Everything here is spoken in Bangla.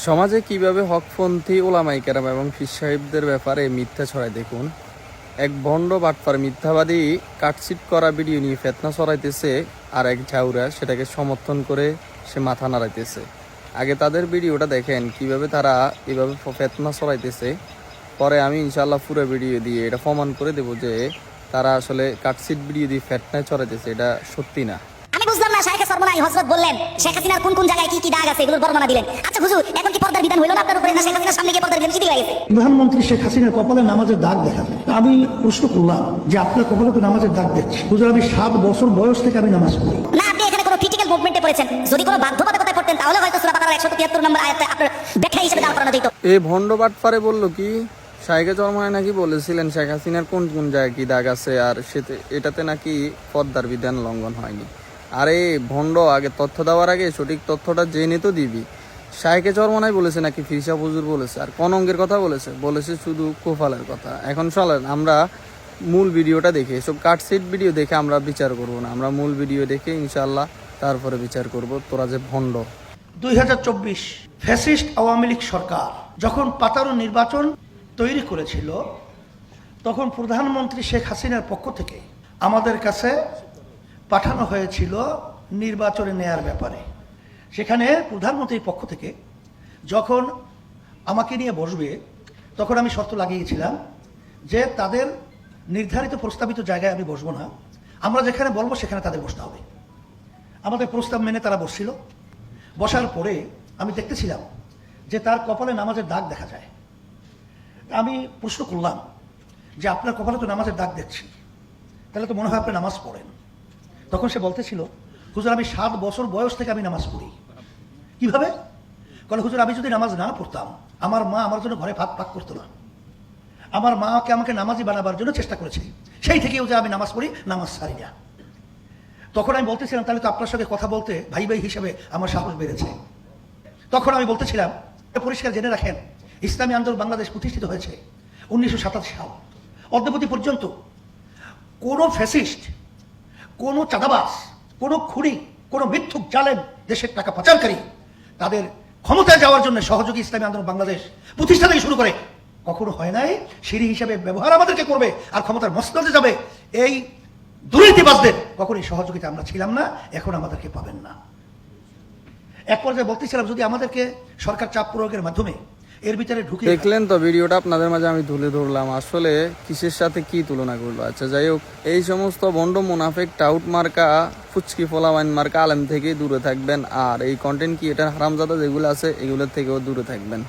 সমাজে কিভাবে হকপন্থী ওলামাই কেরাম এবং পীর সাহেবদের ব্যাপারে মিথ্যা ছড়ায় দেখুন। এক ভণ্ড বাটপার মিথ্যাবাদী কাটছিট করা ভিডিও নিয়ে ফেতনা ছড়াইতেছে, আর এক ঝাউরা সেটাকে সমর্থন করে সে মাথা নাড়াইতেছে। আগে তাদের ভিডিওটা দেখেন কিভাবে তারা এভাবে ফেতনা ছড়াইতেছে, পরে আমি ইনশাল্লাহ পুরো ভিডিও দিয়ে এটা প্রমাণ করে দেবো যে তারা আসলে কাটছিট ভিডিও দিয়ে ফেতনায় ছড়াইতেছে, এটা সত্যি না। আমি বুঝলাম না, শাইখে সর্বনাই হযরত বললেন শেখ হাসিনার কোন কোন জায়গায় কি কি দাগ আছে এগুলোর বর্ণনা দিলেন। আচ্ছা হুজুর, এখন কি পর্দার বিধান হইল না আপনার উপরে? না শেখ হাসিনার সামনে গিয়ে পর্দার বিধান কি হয়ে গেছে? প্রধানমন্ত্রী শেখ হাসিনার কপালে নামাজের দাগ দেখাবে। আমি প্রশ্ন করলাম যে আপনার কপালে তো নামাজের দাগ দেখছি। হুজুর, আমি 7 বছর বয়স থেকে আমি নামাজ পড়ি। না, আপনি এখানে কোনো ক্রিটিক্যাল মুভমেন্টে পড়েছেন। যদি কোনো বাধ্যবাধকতায় পড়তেন তাহলে হয়তো সূরা বাকারার 173 নম্বর আয়াতে আপনার ব্যাখ্যা হিসেবে দাঁড় করানো যেত। এই ভণ্ড বাটপারে বলল কি শাইখে চরমনাই নাকি বলেছিলেন শেখ হাসিনার কোন কোন জায়গায় কি দাগ আছে, আর এটাতে নাকি পর্দার বিধান লঙ্ঘন হয়নি। আরে ভণ্ড, আগে তথ্য দেওয়ার আগে সঠিক তথ্যটা জেনে তো দিবি। শাইখে চরমনাই বলেছে নাকি ফিরসা হুজুর বলেছে, আর কোন অঙ্গের কথা বলেছে শুধু কোফালের কথা। এখন চলেন আমরা মূল ভিডিওটা দেখে, এসব কাটসিট ভিডিও দেখে আমরা বিচার করব না, আমরা মূল ভিডিও দেখে ইনশাল্লাহ তারপরে বিচার করব তোরা যে ভণ্ড। 2024 ফ্যাসিস্ট আওয়ামী লীগ সরকার যখন পাতানো নির্বাচন তৈরি করেছিল, তখন প্রধানমন্ত্রী শেখ হাসিনার পক্ষ থেকে আমাদের কাছে পাঠানো হয়েছিল নির্বাচনে নেয়ার ব্যাপারে। সেখানে প্রধানমন্ত্রীর পক্ষ থেকে যখন আমাকে নিয়ে বসবে, তখন আমি শর্ত লাগিয়েছিলাম যে তাদের নির্ধারিত প্রস্তাবিত জায়গায় আমি বসবো না, আমরা যেখানে বলবো সেখানে তাদের বসতে হবে। আমাদের প্রস্তাব মেনে তারা বসছিল। বসার পরে আমি দেখতেছিলাম যে তার কপালে নামাজের দাগ দেখা যায়। আমি প্রশ্ন করলাম যে আপনার কপালে তো নামাজের দাগ দেখছি, তাহলে তো মনে হয় আপনি নামাজ পড়েন। তখন সে বলতেছিল, হুজুর আমি 7 বছর বয়স থেকে আমি নামাজ পড়ি। কিভাবে? বলে, হুজুর আমি যদি নামাজ না পড়তাম, আমার মা আমার জন্য ঘরে ভাত পাক করতো না। আমার মাকে আমাকে নামাজি বানাবার জন্য চেষ্টা করেছে, সেই থেকেও যে আমি নামাজ পড়ি, নামাজ ছাড়ি না। তখন আমি বলতেছিলাম, তাহলে তো আপনার সঙ্গে কথা বলতে ভাই ভাই হিসেবে আমার সাহস বেড়েছে। তখন আমি বলতেছিলাম, পরিষ্কার জেনে রাখেন, ইসলামী আন্দোলন বাংলাদেশ প্রতিষ্ঠিত হয়েছে 1927 সাল। অদ্যাবধি পর্যন্ত কোনো ফ্যাসিস্ট, কোনো চাঁদাবাজ, কোনো খুনি, কোনো মিথ্যুক জালেম, দেশের টাকা পাচারকারী, তাদের ক্ষমতায় যাওয়ার জন্য সহযোগী ইসলামী আন্দোলন বাংলাদেশ প্রতিষ্ঠা থেকে শুরু করে কখনো হয় নাই। সিঁড়ি হিসাবে ব্যবহার আমাদেরকে করবে আর ক্ষমতার মসনদে যাবে, এই দুর্নীতিবাজদের কখনোই সহযোগিতা আমরা ছিলাম না, এখন আমাদেরকে পাবেন না। এক পর্যায়ে বলতেছিলাম, যদি আমাদেরকে সরকার চাপ প্রয়োগের মাধ্যমে এর ভিতরে ঢুকে। দেখলেন তো ভিডিওটা আপনাদের মাঝে আমি তুলে ধরলাম, আসলে কিসের সাথে কি তুলনা করবো। আচ্ছা যাই হোক, এই সমস্ত বন্ড মুনাফেক টাউট মার্কা ফুচকি ফোলাওয়াইন মার্কা আলেম থেকে দূরে থাকবেন, আর এই কন্টেন্ট কি এটা হারামজাদা যেগুলো আছে এগুলোর থেকেও দূরে থাকবেন।